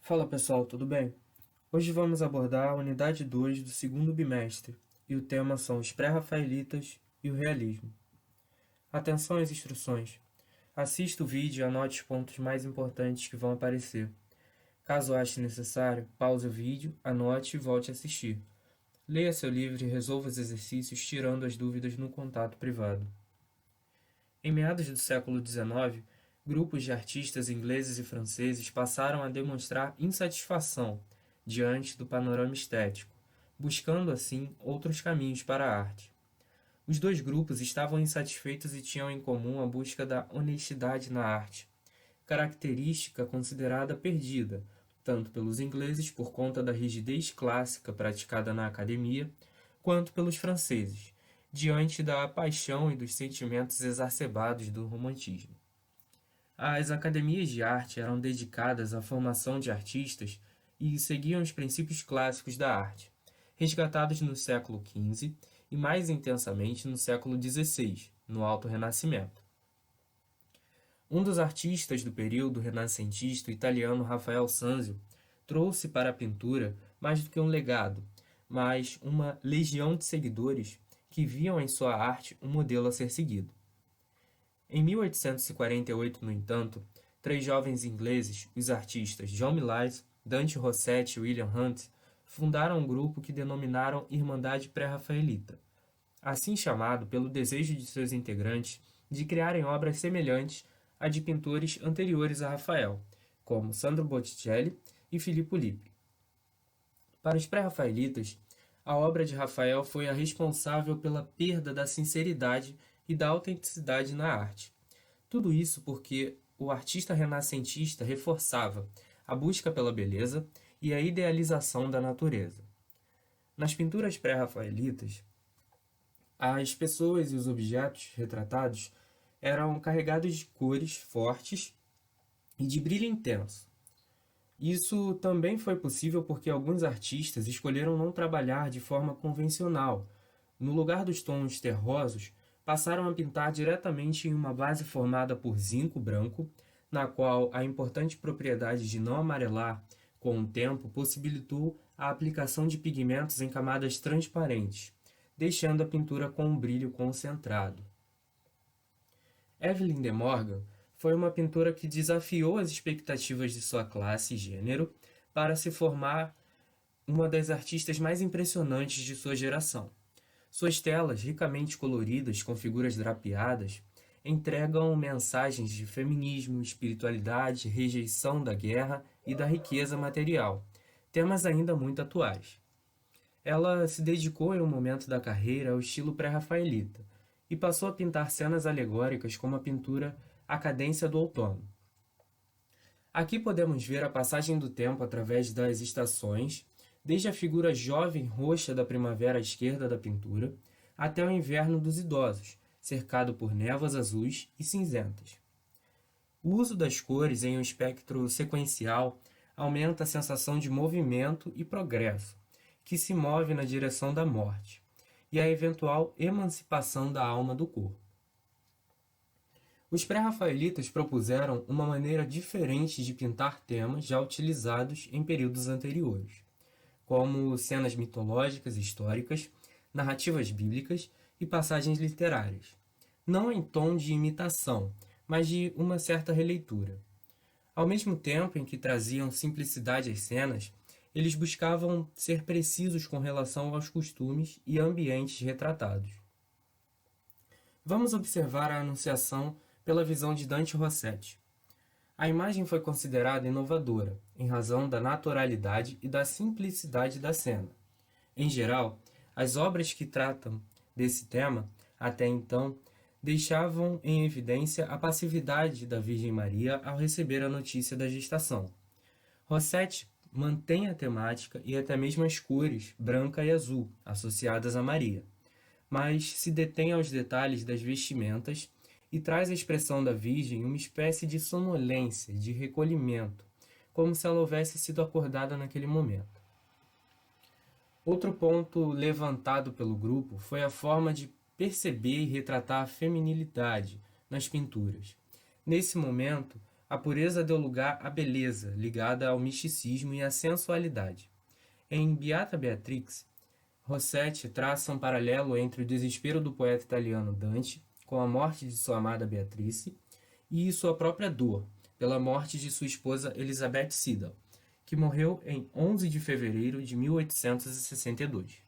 Fala pessoal, tudo bem? Hoje vamos abordar a unidade 2 do segundo bimestre e o tema são os pré-rafaelitas e o realismo. Atenção às instruções. Assista o vídeo e anote os pontos mais importantes que vão aparecer. Caso ache necessário, pause o vídeo, anote e volte a assistir. Leia seu livro e resolva os exercícios tirando as dúvidas no contato privado. Em meados do século XIX, grupos de artistas ingleses e franceses passaram a demonstrar insatisfação diante do panorama estético, buscando assim outros caminhos para a arte. Os dois grupos estavam insatisfeitos e tinham em comum a busca da honestidade na arte, característica considerada perdida, tanto pelos ingleses por conta da rigidez clássica praticada na academia, quanto pelos franceses, diante da paixão e dos sentimentos exacerbados do romantismo. As academias de arte eram dedicadas à formação de artistas e seguiam os princípios clássicos da arte, resgatados no século XV e mais intensamente no século XVI, no Alto Renascimento. Um dos artistas do período renascentista, o italiano Rafael Sanzio, trouxe para a pintura mais do que um legado, mas uma legião de seguidores que viam em sua arte um modelo a ser seguido. Em 1848, no entanto, três jovens ingleses, os artistas John Millais, Dante Rossetti e William Hunt, fundaram um grupo que denominaram Irmandade Pré-Rafaelita, assim chamado pelo desejo de seus integrantes de criarem obras semelhantes à de pintores anteriores a Rafael, como Sandro Botticelli e Filippo Lippi. Para os pré-rafaelitas, a obra de Rafael foi a responsável pela perda da sinceridade e da autenticidade na arte. Tudo isso porque o artista renascentista reforçava a busca pela beleza e a idealização da natureza. Nas pinturas pré-rafaelitas, as pessoas e os objetos retratados eram carregados de cores fortes e de brilho intenso. Isso também foi possível porque alguns artistas escolheram não trabalhar de forma convencional. No lugar dos tons terrosos, passaram a pintar diretamente em uma base formada por zinco branco, na qual a importante propriedade de não amarelar com o tempo possibilitou a aplicação de pigmentos em camadas transparentes, deixando a pintura com um brilho concentrado. Evelyn de Morgan foi uma pintora que desafiou as expectativas de sua classe e gênero para se formar uma das artistas mais impressionantes de sua geração. Suas telas, ricamente coloridas com figuras drapeadas, entregam mensagens de feminismo, espiritualidade, rejeição da guerra e da riqueza material, temas ainda muito atuais. Ela se dedicou em um momento da carreira ao estilo pré-rafaelita e passou a pintar cenas alegóricas como a pintura A Cadência do Outono. Aqui podemos ver a passagem do tempo através das estações, desde a figura jovem roxa da primavera à esquerda da pintura, até o inverno dos idosos, cercado por névoas azuis e cinzentas. O uso das cores em um espectro sequencial aumenta a sensação de movimento e progresso, que se move na direção da morte, e a eventual emancipação da alma do corpo. Os pré-rafaelitas propuseram uma maneira diferente de pintar temas já utilizados em períodos anteriores, como cenas mitológicas e históricas, narrativas bíblicas e passagens literárias, não em tom de imitação, mas de uma certa releitura. Ao mesmo tempo em que traziam simplicidade às cenas, eles buscavam ser precisos com relação aos costumes e ambientes retratados. Vamos observar a Anunciação pela visão de Dante Rossetti. A imagem foi considerada inovadora, em razão da naturalidade e da simplicidade da cena. Em geral, as obras que tratam desse tema, até então, deixavam em evidência a passividade da Virgem Maria ao receber a notícia da gestação. Rossetti mantém a temática e até mesmo as cores branca e azul associadas a Maria, mas se detém aos detalhes das vestimentas e traz a expressão da Virgem uma espécie de sonolência, de recolhimento, como se ela houvesse sido acordada naquele momento. Outro ponto levantado pelo grupo foi a forma de perceber e retratar a feminilidade nas pinturas. Nesse momento, A pureza deu lugar à beleza, ligada ao misticismo e à sensualidade. Em Beata Beatrix, Rossetti traça um paralelo entre o desespero do poeta italiano Dante com a morte de sua amada Beatrice e sua própria dor pela morte de sua esposa Elizabeth Siddal, que morreu em 11 de fevereiro de 1862.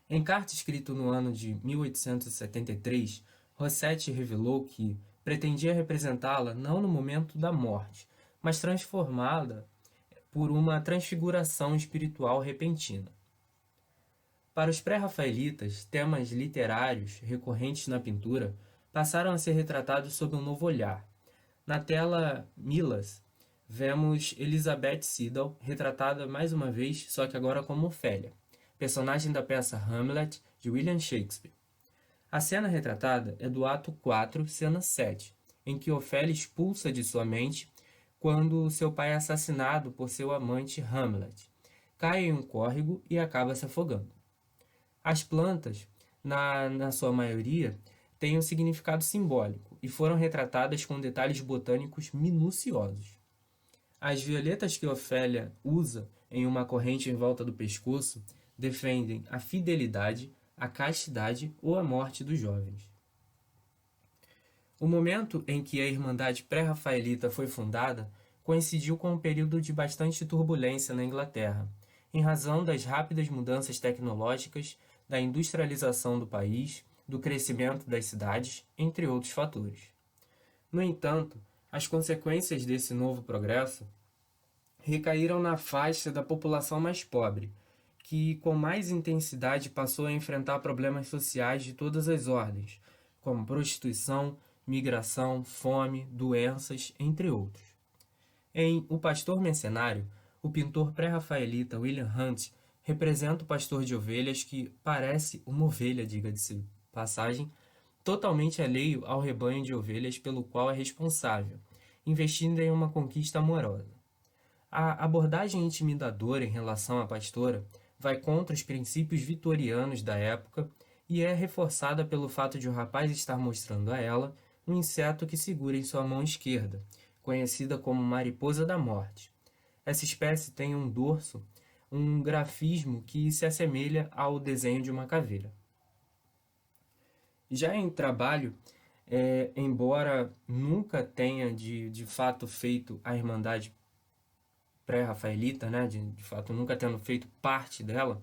Em carta escrita no ano de 1873, Rossetti revelou que pretendia representá-la não no momento da morte, mas transformada por uma transfiguração espiritual repentina. Para os pré-rafaelitas, temas literários recorrentes na pintura passaram a ser retratados sob um novo olhar. Na tela Milas, vemos Elizabeth Siddal retratada mais uma vez, só que agora como Ofélia, personagem da peça Hamlet de William Shakespeare. A cena retratada é do ato 4, cena 7, em que Ofélia expulsa de sua mente quando seu pai é assassinado por seu amante Hamlet, cai em um córrego e acaba se afogando. As plantas, na sua maioria, têm um significado simbólico e foram retratadas com detalhes botânicos minuciosos. As violetas que Ofélia usa em uma corrente em volta do pescoço defendem a fidelidade, a castidade ou a morte dos jovens. O momento em que a Irmandade pré-rafaelita foi fundada coincidiu com um período de bastante turbulência na Inglaterra, em razão das rápidas mudanças tecnológicas, da industrialização do país, do crescimento das cidades, entre outros fatores. No entanto, as consequências desse novo progresso recaíram na faixa da população mais pobre, que com mais intensidade passou a enfrentar problemas sociais de todas as ordens, como prostituição, migração, fome, doenças, entre outros. Em O Pastor Mercenário, o pintor pré-rafaelita William Hunt representa o pastor de ovelhas que parece uma ovelha, diga-se passagem, totalmente alheio ao rebanho de ovelhas pelo qual é responsável, investindo em uma conquista amorosa. A abordagem intimidadora em relação à pastora vai contra os princípios vitorianos da época e é reforçada pelo fato de o rapaz estar mostrando a ela um inseto que segura em sua mão esquerda, conhecida como mariposa da morte. Essa espécie tem um dorso, um grafismo que se assemelha ao desenho de uma caveira. Já em trabalho, embora nunca tenha de fato feito a Irmandade pré-rafaelita, né, de fato nunca tendo feito parte dela,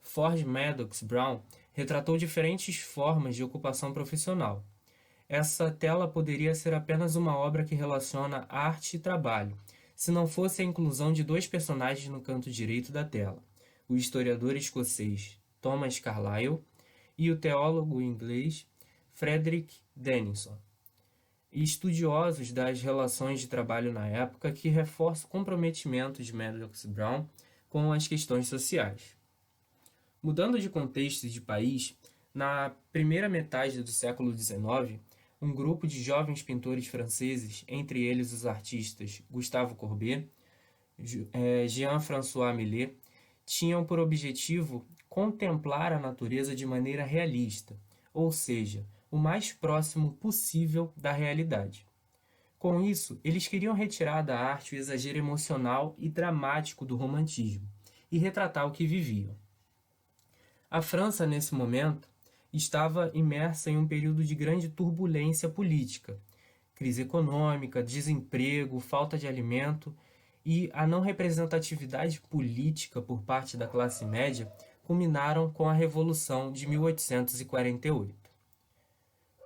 Ford Madox Brown retratou diferentes formas de ocupação profissional. Essa tela poderia ser apenas uma obra que relaciona arte e trabalho, se não fosse a inclusão de dois personagens no canto direito da tela, o historiador escocês Thomas Carlyle e o teólogo inglês Frederick Denison, e estudiosos das relações de trabalho na época que reforçam o comprometimento de Madox Brown com as questões sociais. Mudando de contexto e de país, na primeira metade do século XIX, um grupo de jovens pintores franceses, entre eles os artistas Gustave Courbet, Jean-François Millet, tinham por objetivo contemplar a natureza de maneira realista, ou seja, o mais próximo possível da realidade. Com isso, eles queriam retirar da arte o exagero emocional e dramático do romantismo e retratar o que viviam. A França, nesse momento, estava imersa em um período de grande turbulência política, crise econômica, desemprego, falta de alimento e a não representatividade política por parte da classe média culminaram com a Revolução de 1848.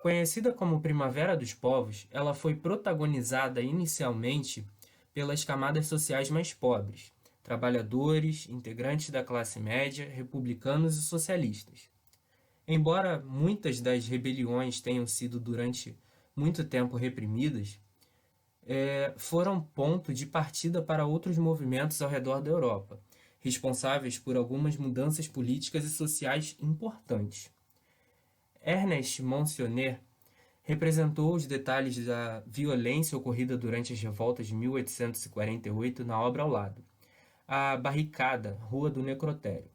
Conhecida como Primavera dos Povos, ela foi protagonizada inicialmente pelas camadas sociais mais pobres, trabalhadores, integrantes da classe média, republicanos e socialistas. Embora muitas das rebeliões tenham sido durante muito tempo reprimidas, foram ponto de partida para outros movimentos ao redor da Europa, responsáveis por algumas mudanças políticas e sociais importantes. Ernest Monsionet representou os detalhes da violência ocorrida durante as revoltas de 1848 na obra ao lado, a Barricada, Rua do Necrotério.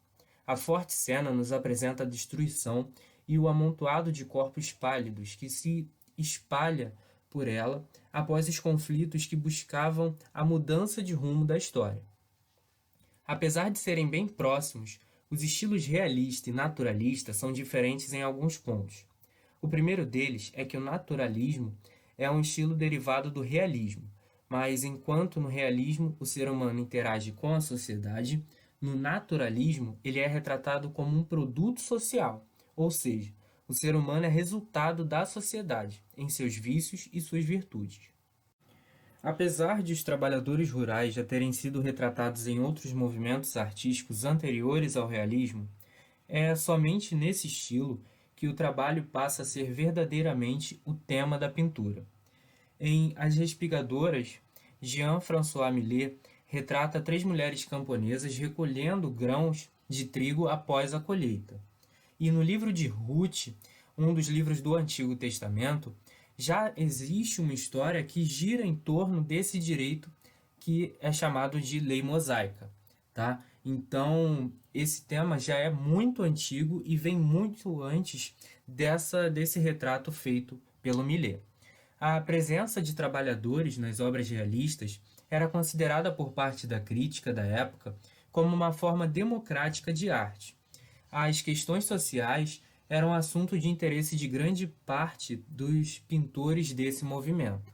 A forte cena nos apresenta a destruição e o amontoado de corpos pálidos que se espalha por ela após os conflitos que buscavam a mudança de rumo da história. Apesar de serem bem próximos, os estilos realista e naturalista são diferentes em alguns pontos. O primeiro deles é que o naturalismo é um estilo derivado do realismo, mas enquanto no realismo o ser humano interage com a sociedade, no naturalismo ele é retratado como um produto social, ou seja, o ser humano é resultado da sociedade, em seus vícios e suas virtudes. Apesar de os trabalhadores rurais já terem sido retratados em outros movimentos artísticos anteriores ao realismo, é somente nesse estilo que o trabalho passa a ser verdadeiramente o tema da pintura. Em As Respigadoras, Jean-François Millet retrata 3 mulheres camponesas recolhendo grãos de trigo após a colheita. E no livro de Ruth, um dos livros do Antigo Testamento, já existe uma história que gira em torno desse direito que é chamado de lei mosaica, tá? Então, esse tema já é muito antigo e vem muito antes desse retrato feito pelo Millet. A presença de trabalhadores nas obras realistas era considerada por parte da crítica da época como uma forma democrática de arte. As questões sociais eram assunto de interesse de grande parte dos pintores desse movimento.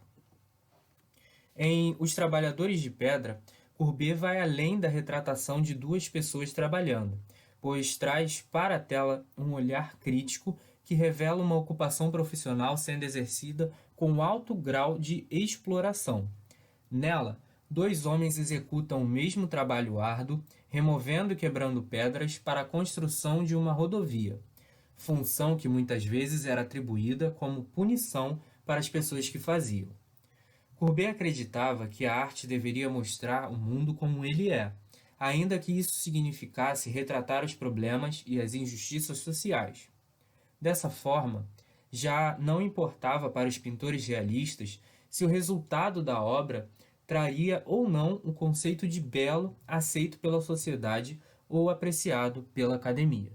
Em Os Trabalhadores de Pedra, Courbet vai além da retratação de 2 pessoas trabalhando, pois traz para a tela um olhar crítico que revela uma ocupação profissional sendo exercida com alto grau de exploração. Nela, 2 homens executam o mesmo trabalho árduo, removendo e quebrando pedras para a construção de uma rodovia, função que muitas vezes era atribuída como punição para as pessoas que faziam. Courbet acreditava que a arte deveria mostrar o mundo como ele é, ainda que isso significasse retratar os problemas e as injustiças sociais. Dessa forma, já não importava para os pintores realistas se o resultado da obra traria ou não o conceito de belo aceito pela sociedade ou apreciado pela academia.